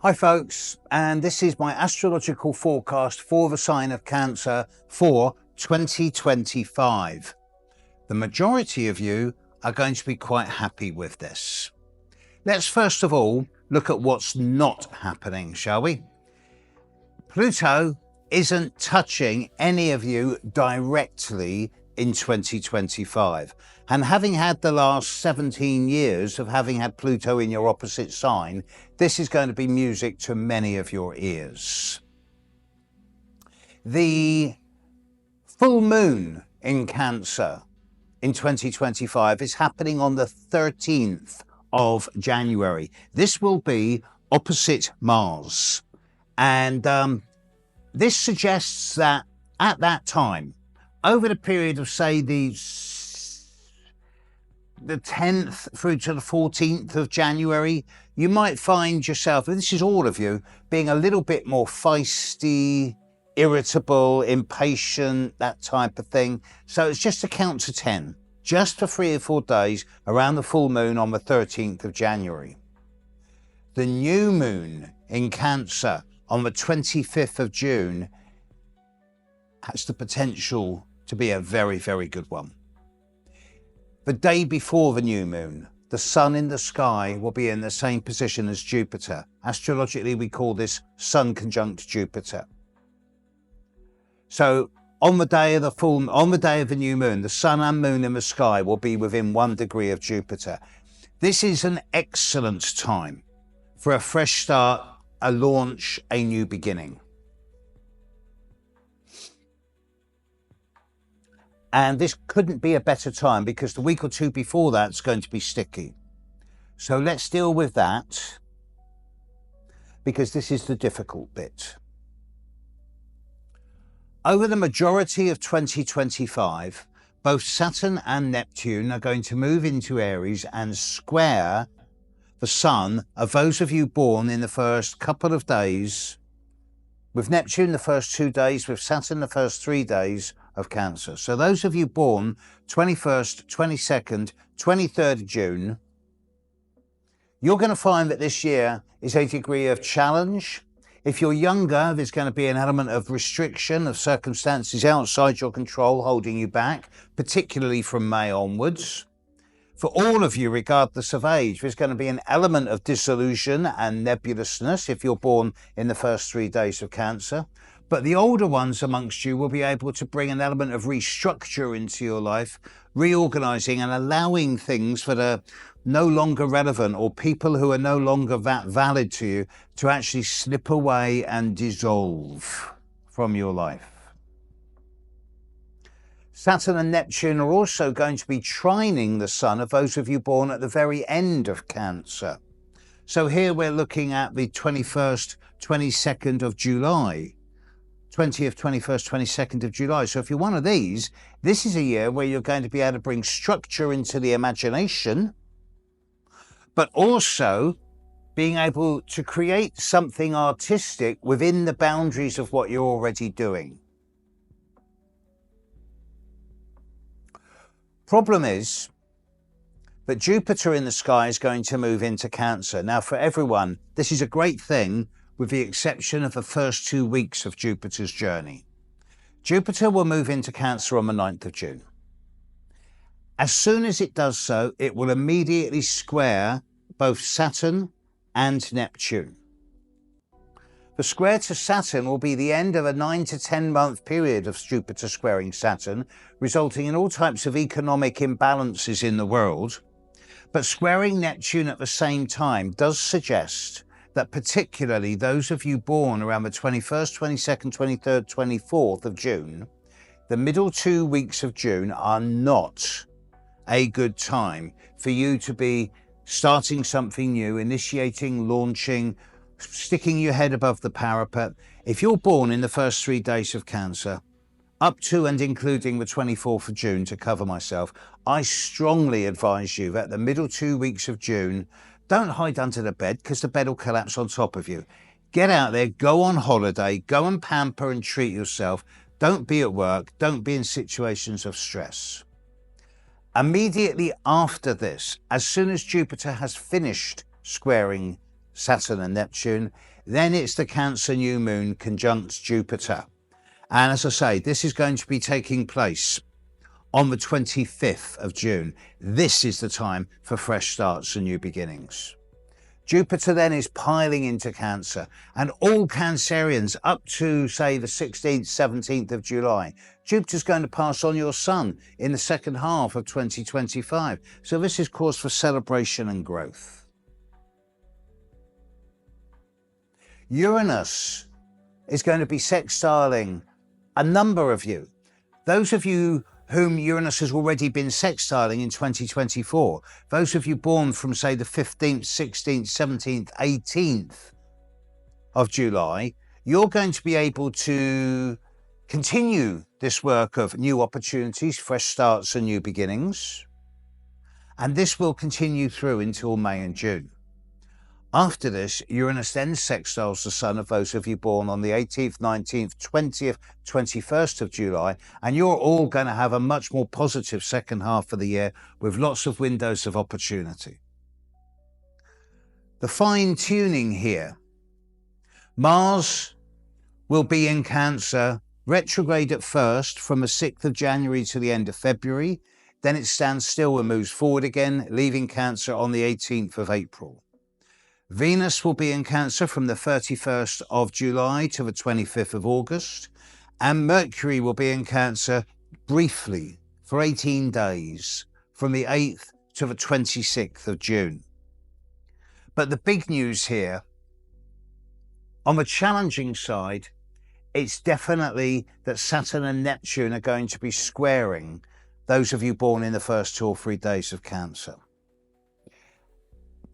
Hi folks, and this is my astrological forecast for the sign of Cancer for 2025. The majority of you are going to be quite happy with this. Let's first of all look at what's not happening, shall we? Pluto isn't touching any of you directly in 2025. And having had the last 17 years of having had Pluto in your opposite sign, this is going to be music to many of your ears. The full moon in Cancer in 2025 is happening on the 13th of January. This will be opposite Mars. And this suggests that at that time, over the period of, say, the 10th through to the 14th of January, you might find yourself, and this is all of you, being a little bit more feisty, irritable, impatient, that type of thing. So it's just a count to 10, just for 3 or 4 days around the full moon on the 13th of January. The new moon in Cancer on the 25th of June has the potential to be a very, very good one. The day before the new moon, the sun in the sky will be in the same position as Jupiter. Astrologically, we call this Sun conjunct Jupiter. So on the day of the new moon, the sun and moon in the sky will be within 1 degree of Jupiter. This is an excellent time for a fresh start, a launch, a new beginning. And this couldn't be a better time because the week or two before that's going to be sticky. So let's deal with that because this is the difficult bit. Over the majority of 2025, both Saturn and Neptune are going to move into Aries and square the sun of those of you born in the first couple of days, with Neptune the first 2 days, with Saturn the first 3 days of Cancer. So those of you born 21st, 22nd, 23rd of June, you're going to find that this year is a degree of challenge. If you're younger, there's going to be an element of restriction, of circumstances outside your control holding you back, particularly from May onwards. For all of you, regardless of age, there's going to be an element of disillusion and nebulousness if you're born in the first 3 days of Cancer. But the older ones amongst you will be able to bring an element of restructure into your life, reorganizing and allowing things that are no longer relevant or people who are no longer that valid to you to actually slip away and dissolve from your life. Saturn and Neptune are also going to be trining the sun of those of you born at the very end of Cancer. So here we're looking at the 21st, 22nd of July. 20th, 21st, 22nd of July. So if you're one of these, this is a year where you're going to be able to bring structure into the imagination, but also being able to create something artistic within the boundaries of what you're already doing. Problem is that Jupiter in the sky is going to move into Cancer. Now for everyone, this is a great thing, with the exception of the first 2 weeks of Jupiter's journey. Jupiter will move into Cancer on the 9th of June. As soon as it does so, it will immediately square both Saturn and Neptune. The square to Saturn will be the end of a 9 to 10 month period of Jupiter squaring Saturn, resulting in all types of economic imbalances in the world. But squaring Neptune at the same time does suggest that particularly those of you born around the 21st, 22nd, 23rd, 24th of June, the middle 2 weeks of June are not a good time for you to be starting something new, initiating, launching, sticking your head above the parapet. If you're born in the first 3 days of Cancer, up to and including the 24th of June to cover myself, I strongly advise you that the middle 2 weeks of June, don't hide under the bed because the bed will collapse on top of you. Get out there, go on holiday, go and pamper and treat yourself. Don't be at work, don't be in situations of stress. Immediately after this, as soon as Jupiter has finished squaring Saturn and Neptune. Then it's the Cancer new moon conjunct Jupiter. And as I say, this is going to be taking place on the 25th of June. This is the time for fresh starts and new beginnings. Jupiter then is piling into Cancer, and all Cancerians up to, say, the 16th, 17th of July, Jupiter's going to pass on your Sun in the second half of 2025. So this is cause for celebration and growth. Uranus is going to be sextiling a number of you. Those of you whom Uranus has already been sextiling in 2024, those of you born from, say, the 15th, 16th, 17th, 18th of July, you're going to be able to continue this work of new opportunities, fresh starts and new beginnings. And this will continue through until May and June. After this, Uranus then sextiles the Sun of those of you born on the 18th, 19th, 20th, 21st of July, and you're all going to have a much more positive second half of the year with lots of windows of opportunity. The fine-tuning here. Mars will be in Cancer, retrograde at first from the 6th of January to the end of February. Then it stands still and moves forward again, leaving Cancer on the 18th of April. Venus will be in Cancer from the 31st of July to the 25th of August, and Mercury will be in Cancer briefly for 18 days from the 8th to the 26th of June. But the big news here, on the challenging side, it's definitely that Saturn and Neptune are going to be squaring those of you born in the first 2 or 3 days of Cancer.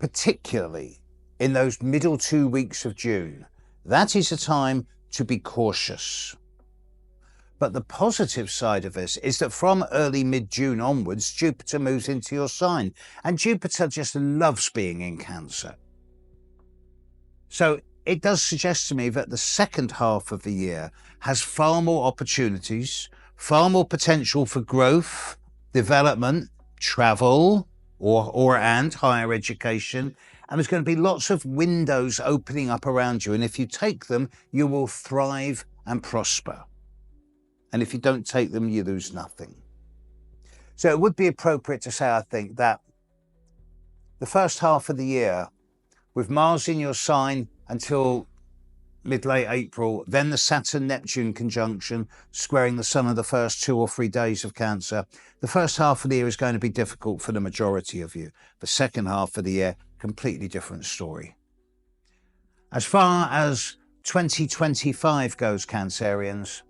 Particularly in those middle 2 weeks of June, that is a time to be cautious. But the positive side of this is that from early mid-June onwards, Jupiter moves into your sign, and Jupiter just loves being in Cancer. So it does suggest to me that the second half of the year has far more opportunities, far more potential for growth, development, travel, and higher education. And there's going to be lots of windows opening up around you. And if you take them, you will thrive and prosper. And if you don't take them, you lose nothing. So it would be appropriate to say, I think, that the first half of the year, with Mars in your sign until mid-late April, then the Saturn-Neptune conjunction squaring the Sun of the first 2 or 3 days of Cancer, the first half of the year is going to be difficult for the majority of you. The second half of the year, completely different story. As far as 2025 goes, Cancerians,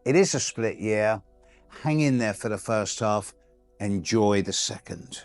it is a split year. Hang in there for the first half. Enjoy the second.